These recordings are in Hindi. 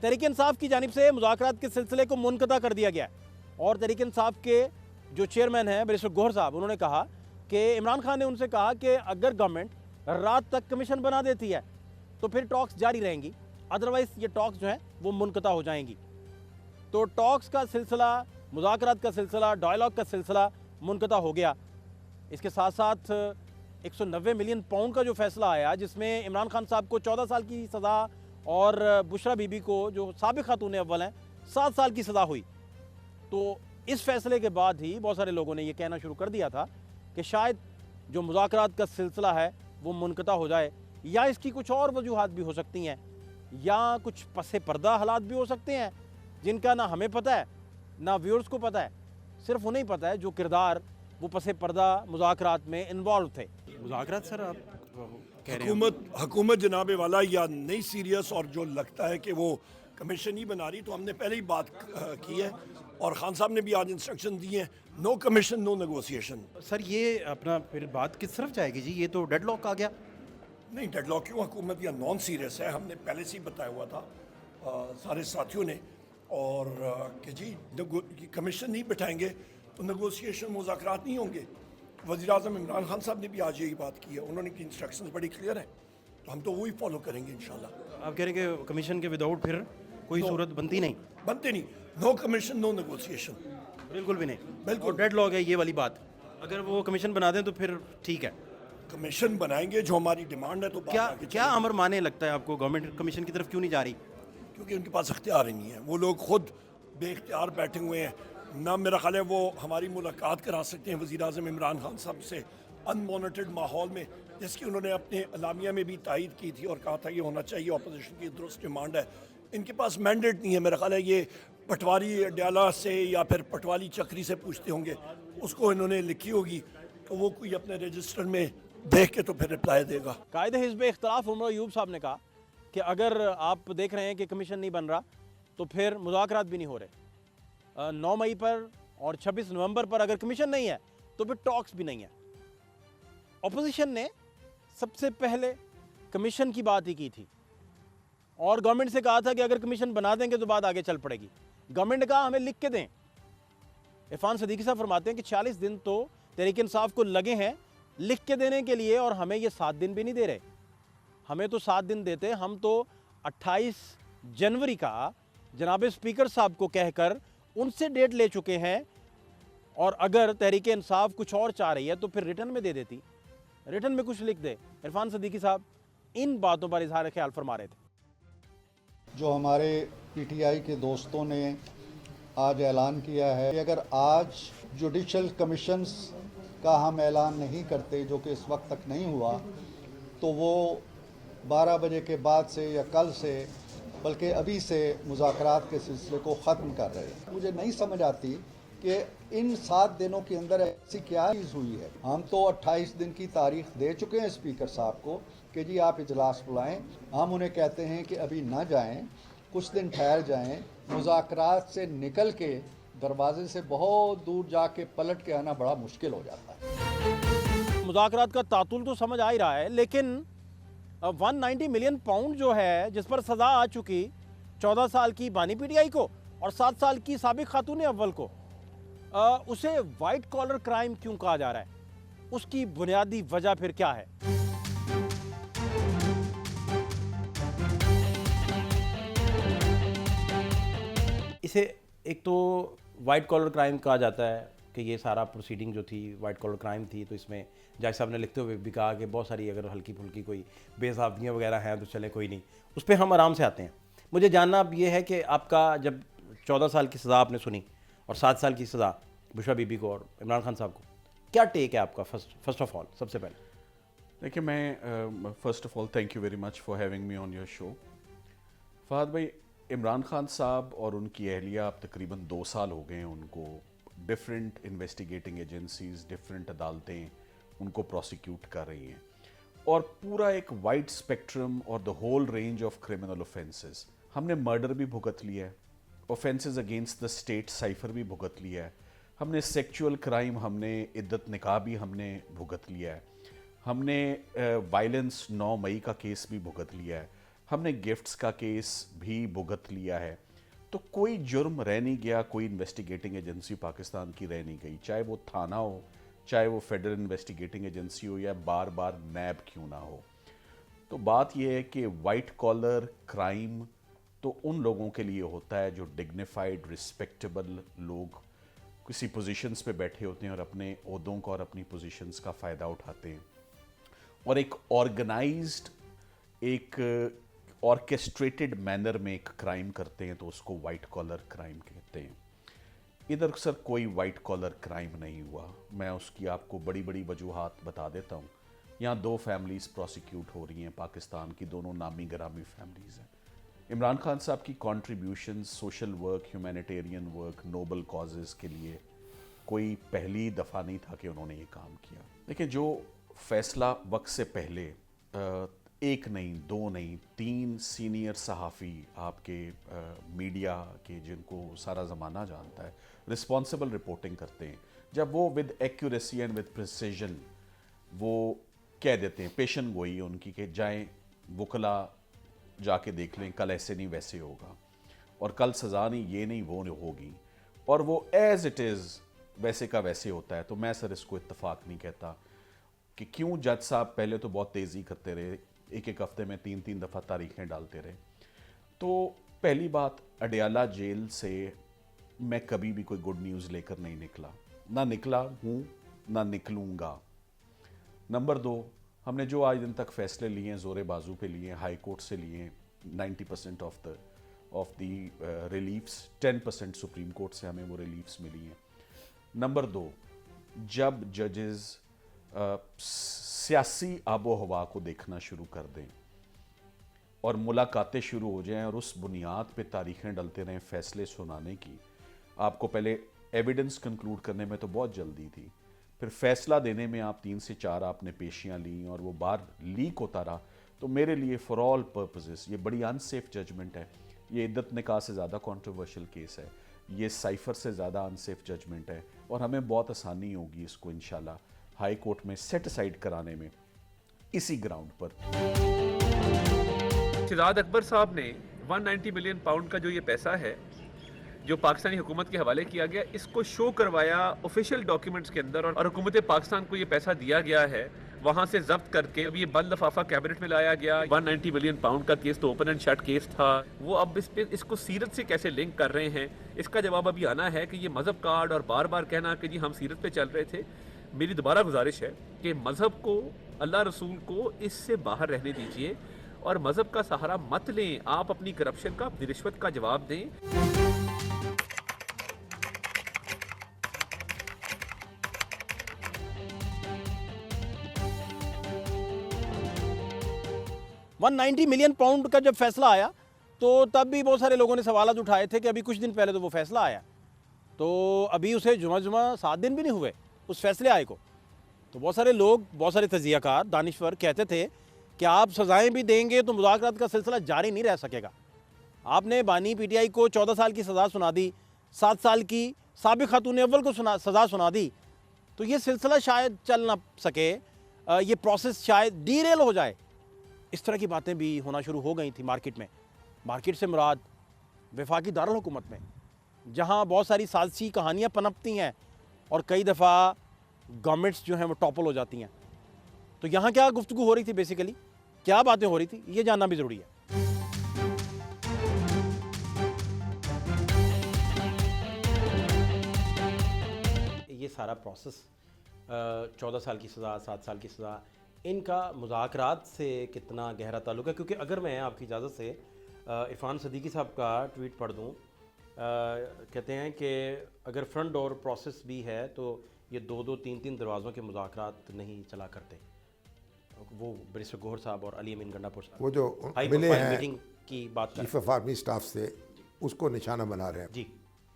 तहरीक इंसाफ की जानिब से मुज़ाकरात के सिलसिले को मुनक़ता कर दिया गया है और तहरीक इंसाफ के जो चेयरमैन हैं बैरिस्टर गौहर साहब, उन्होंने कहा कि इमरान खान ने उनसे कहा कि अगर गवर्नमेंट रात तक कमीशन बना देती है तो फिर टॉक्स जारी रहेंगी, अदरवाइज़ ये टॉक्स जो हैं वो मुनक़ता हो जाएंगी। तो टॉक्स का सिलसिला, मुज़ाकरात का सिलसिला, डायलॉग का सिलसिला मुनक़ता हो गया। इसके साथ साथ 190 मिलियन पाउंड का जो फैसला आया, जिसमें इमरान खान साहब को 14 साल की सज़ा और बुशरा बीबी को, जो साबिक़ खातून अव्वल हैं, 7 साल की सज़ा हुई। तो इस फैसले के बाद ही बहुत सारे लोगों ने ये कहना शुरू कर दिया था कि शायद जो मुज़ाकरात का सिलसिला है वो मुनक़ता हो जाए, या इसकी कुछ और वजूहात भी हो सकती हैं, या कुछ पसे पर्दा हालात भी हो सकते हैं जिनका ना हमें पता है ना व्यूअर्स को पता है। सिर्फ उन्हें पता है जो किरदार वो पसे पर्दा मुज़ाकरात में इन्वॉल्व थे। मुज़ाकरात सर आप कह रहे हैं हुकूमत जनाबे वाला या नहीं सीरियस, और जो लगता है कि वो कमीशन ही बना रही, तो हमने पहले ही बात की है और खान साहब ने भी आज इंस्ट्रक्शन दिए हैं, no commission no negotiation. Sir ये अपना फिर बात किस तरफ जाएगी जी? ये तो डेडलॉक आ गया। नहीं, डेडलॉक क्यों? हुकूमत या नॉन सीरियस है, हमने पहले से ही बताया हुआ था सारे साथियों ने, और कि जी कमीशन नहीं बैठाएंगे तो नेगोशिएशन मुज़ाकरात नहीं होंगे। वज़ीर-ए-आज़म इमरान खान साहब ने भी आज यही बात की है, उन्होंने की इंस्ट्रक्शंस बड़ी क्लियर हैं, तो हम तो वही फॉलो करेंगे इंशाल्लाह। आप कह रहे हैं कि कमीशन के विदाउट फिर कोई सूरत बनती नहीं? बनते नहीं, नो कमीशन नो नेगोशिएशन, बिल्कुल भी नहीं। बिल्कुल डेडलॉक है ये वाली बात। अगर वो कमीशन बना दें तो फिर ठीक है। कमीशन बनाएंगे, जो हमारी डिमांड है। तो क्या अमर माने लगता है आपको, गवर्नमेंट कमीशन की तरफ क्यों नहीं जा रही? क्योंकि उनके पास इख्तियार ही नहीं है, वो लोग खुद बेख्तियार बैठे हुए हैं ना। मेरा ख्याल है वो हमारी मुलाकात करा सकते हैं वज़ीर-ए-आज़म इमरान खान साहब से अनमॉनिटर्ड माहौल में, जिसकी उन्होंने अपने अलामिया में भी तायद की थी और कहा था ये होना चाहिए, अपोजिशन की दुरुस्त डिमांड है। इनके पास मैंडेट नहीं है। मेरा ख्याल है ये पटवारी अड्याला से या फिर पटवारी चक्री से पूछते होंगे, उसको इन्होंने लिखी होगी, तो वो कोई अपने रजिस्टर में देख के तो फिर रिप्लाई देगा। कायदे हिज़्ब इख्तिलाफ उमर अयूब साहब ने कहा कि अगर आप देख रहे हैं कि कमीशन नहीं बन रहा तो फिर मुज़ाकरात भी नहीं हो रहे। 9 मई पर और 26 नवंबर पर अगर कमीशन नहीं है तो फिर टॉक्स भी नहीं है। अपोजिशन ने सबसे पहले कमीशन की बात ही की थी और गवर्नमेंट से कहा था कि अगर कमीशन बना देंगे तो बात आगे चल पड़ेगी। गवर्नमेंट ने कहा हमें लिख के दें। इरफान सदीकी साहब फरमाते हैं कि 40 दिन तो तहरीक इंसाफ को लगे हैं लिख के देने के लिए, और हमें ये 7 दिन भी नहीं दे रहे। हमें तो 7 दिन देते, हम तो 28 जनवरी का जनाब स्पीकर साहब को कहकर उनसे डेट ले चुके हैं, और अगर तहरीक इंसाफ कुछ और चाह रही है तो फिर रिटर्न में दे देती, रिटर्न में कुछ लिख दे। इरफान सदीकी साहब इन बातों पर इजहार ख्याल फरमा रहे थे। जो हमारे पीटीआई के दोस्तों ने आज ऐलान किया है कि अगर आज जुडिशल कमीशंस का हम ऐलान नहीं करते, जो कि इस वक्त तक नहीं हुआ, तो वो 12 बजे के बाद से या कल से, बल्कि अभी से मुज़ाकरात के सिलसिले को ख़त्म कर रहे हैं। मुझे नहीं समझ आती कि इन 7 दिनों के अंदर ऐसी क्या चीज़ हुई है। हम तो 28 दिन की तारीख दे चुके हैं स्पीकर साहब को कि जी आप इजलास बुलाएं। हम उन्हें कहते हैं कि अभी ना जाएं, कुछ दिन ठहर जाएं। मुज़ाकरात से निकल के दरवाजे से बहुत दूर जाके पलट के आना बड़ा मुश्किल हो जाता है। मुज़ाकरात का तातुल तो समझ आ ही रहा है, लेकिन 190 मिलियन पाउंड जो है, जिस पर सज़ा आ चुकी 14 साल की बानी पीटीआई को और 7 साल की साबिक़ खातून अव्वल को, उसे वाइट कॉलर क्राइम क्यों कहा जा रहा है? उसकी बुनियादी वजह फिर क्या है? इसे एक तो वाइट कॉलर क्राइम कहा जाता है कि ये सारा प्रोसीडिंग जो थी वाइट कॉलर क्राइम थी, तो इसमें जज साहब ने लिखते हुए भी कहा कि बहुत सारी अगर हल्की फुल्की कोई बेसाबियाँ वगैरह हैं तो चले कोई नहीं, उस पर हम आराम से आते हैं। मुझे जानना अब ये है कि आपका जब 14 साल की सज़ा आपने सुनी और 7 साल की सज़ा बुशरा बीबी को और इमरान खान साहब को, क्या टेक है आपका? फर्स्ट ऑफ ऑल, सबसे पहले देखिए, मैं first of all thank you very much for having me on your show. Fahd भाई, इमरान खान साहब और उनकी अहलिया अब तकरीबन 2 साल हो गए हैं उनको डिफरेंट इन्वेस्टिगेटिंग एजेंसीज़, डिफरेंट अदालतें उनको प्रोसिक्यूट कर रही हैं, और पूरा एक वाइड स्पेक्ट्रम और the whole range of criminal offences. हमने मर्डर भी भुगत लिया है, offences against the state cipher भी भुगत लिया है, हमने सेक्सुअल क्राइम, हमने इद्दत निकाह भी हमने भुगत लिया है, हमने वायलेंस 9 मई का केस भी भुगत लिया है, हमने गिफ्ट्स का केस भी भुगत लिया है, तो कोई जुर्म रह नहीं गया, कोई इन्वेस्टिगेटिंग एजेंसी पाकिस्तान की रह नहीं गई, चाहे वो थाना हो, चाहे वो फेडरल इन्वेस्टिगेटिंग एजेंसी हो, या बार बार नैब क्यों ना हो। तो बात यह है कि वाइट कॉलर क्राइम तो उन लोगों के लिए होता है जो डिग्निफाइड रिस्पेक्टेबल लोग किसी पोजीशंस पे बैठे होते हैं और अपने ओहदों का और अपनी पोजीशंस का फ़ायदा उठाते हैं, और एक ऑर्गेनाइज्ड, एक ऑर्केस्ट्रेटेड मैनर में एक क्राइम करते हैं, तो उसको वाइट कॉलर क्राइम कहते हैं। इधर सर कोई वाइट कॉलर क्राइम नहीं हुआ। मैं उसकी आपको बड़ी बड़ी वजूहात बता देता हूँ। यहाँ 2 फैमिलीज़ प्रोसिक्यूट हो रही हैं पाकिस्तान की, दोनों नामी गरामी फैमिलीज़ हैं। इमरान खान साहब की contribution social work, humanitarian work, noble causes के लिए कोई पहली दफ़ा नहीं था कि उन्होंने ये काम किया। देखिए, जो फैसला वक्त से पहले 1 नहीं, 2 नहीं, 3 सीनियर सहाफ़ी आपके मीडिया के, जिनको सारा ज़माना जानता है, रिस्पॉन्सिबल रिपोर्टिंग करते हैं, जब वो with accuracy and with precision वो कह देते हैं, पेशन गोई है उनकी कि जाएं वकला जाके देख लें, कल ऐसे नहीं वैसे होगा, और कल सज़ा नहीं, ये नहीं वो नहीं होगी, और वो एज़ इट इज़ वैसे का वैसे होता है। तो मैं सर इसको इत्तेफाक नहीं कहता कि क्यों जज साहब पहले तो बहुत तेज़ी करते रहे, एक हफ्ते में 3 दफ़ा तारीखें डालते रहे। तो पहली बात, अडयाला जेल से मैं कभी भी कोई गुड न्यूज़ लेकर नहीं निकला, ना निकला हूँ, ना निकलूँगा। नंबर 2, हमने जो आज दिन तक फैसले लिए हैं ज़ोरे बाजू पे लिए हैं, हाई कोर्ट से लिए हैं, 90% of the reliefs, 10% supreme court से हमें वो रिलीफ्स मिली हैं। नंबर 2, जब जजेस सियासी आबो हवा को देखना शुरू कर दें और मुलाकातें शुरू हो जाएं और उस बुनियाद पे तारीखें डलते रहें फैसले सुनाने की, आपको पहले एविडेंस कंक्लूड करने में तो बहुत जल्दी थी, फिर फैसला देने में आप 3 से 4 आपने पेशियां ली और वो बार लीक होता रहा। तो मेरे लिए फॉर ऑल पर्पसेस ये बड़ी अनसेफ जजमेंट है। ये इद्दत निकाह से ज़्यादा कंट्रोवर्शियल केस है, ये साइफर से ज़्यादा अनसेफ जजमेंट है, और हमें बहुत आसानी होगी इसको इंशाल्लाह हाई कोर्ट में सेट असाइड कराने में, इसी ग्राउंड पर। शहजाद अकबर साहब ने 190 मिलियन पाउंड का जो ये पैसा है जो पाकिस्तानी हुकूमत के हवाले किया गया, इसको शो करवाया ऑफिशियल डॉक्यूमेंट्स के अंदर, और हुकूमत पाकिस्तान को ये पैसा दिया गया है, वहाँ से जब्त करके अब ये बंद लफाफा कैबिनेट में लाया गया। 190 मिलियन पाउंड का केस तो ओपन एंड शट केस था, वो अब इसको सीरत से कैसे लिंक कर रहे हैं, इसका जवाब अभी आना है कि ये मजहब कार्ड और बार बार कहना कि जी हम सीरत पे चल रहे थे। मेरी दोबारा गुजारिश है कि मजहब को, अल्लाह रसूल को इससे बाहर रहने दीजिए और मजहब का सहारा मत लें। आप अपनी करप्शन का, अपनी रिश्वत का जवाब दें। 190 मिलियन पाउंड का जब फैसला आया तो तब भी बहुत सारे लोगों ने सवाल उठाए थे कि अभी कुछ दिन पहले तो वो फैसला आया, तो अभी उसे जुमा 7 दिन भी नहीं हुए उस फैसले आए को। तो बहुत सारे लोग, बहुत सारे तजियाकार, दानिश्वर कहते थे कि आप सज़ाएं भी देंगे तो मुज़ाकरात का सिलसिला जारी नहीं रह सकेगा। आपने बानी पीटीआई को 14 साल की सज़ा सुना दी, 7 साल की साबिक़ खातून अव्वल को सज़ा सुना दी, तो ये सिलसिला शायद चल ना सके, ये प्रोसेस शायद डीरेल हो जाए। इस तरह की बातें भी होना शुरू हो गई थी मार्केट में। मार्केट से मुराद वफाकी दारुल हुकूमत में, जहाँ बहुत सारी साजिशी कहानियाँ पनपती हैं और कई दफ़ा गवर्नमेंट्स जो हैं वो टॉपल हो जाती हैं। तो यहाँ क्या गुफ्तगू हो रही थी, बेसिकली क्या बातें हो रही थी, ये जानना भी ज़रूरी है। ये सारा प्रोसेस 14 साल की सज़ा, 7 साल की सज़ा, इनका मुज़ाकरात से कितना गहरा ताल्लुक़ है? क्योंकि अगर मैं आपकी इजाज़त से इरफान सदीकी साहब का ट्वीट पढ़ दूँ, कहते हैं कि अगर फ्रंट डोर प्रोसेस भी है तो ये 2-2, 3-3 दरवाज़ों के मुज़ाकरात नहीं चला करते। वो बैरिस्टर गौहर साहब और अली अमीन गंडापुर साहब वो जो मिले हैं मीटिंग की बात चीफ ऑफ आर्मी स्टाफ से, उसको निशाना बना रहे हैं जी।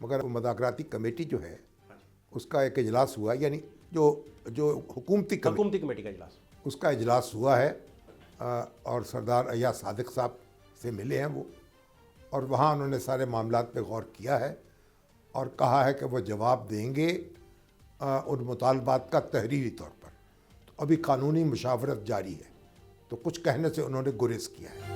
मगर मुज़ाकराती कमेटी जो है उसका एक इजलास हुआ, यानी जो हुकूमती कमेटी का इजलास, उसका इजलास हुआ है और सरदार अय्याज सादिक साहब से मिले हैं वो, और वहाँ उन्होंने सारे मामलात पे गौर किया है और कहा है कि वो जवाब देंगे उन मुतालबात का तहरीरी तौर पर। तो अभी कानूनी मुशावरत जारी है, तो कुछ कहने से उन्होंने गुरेज किया है।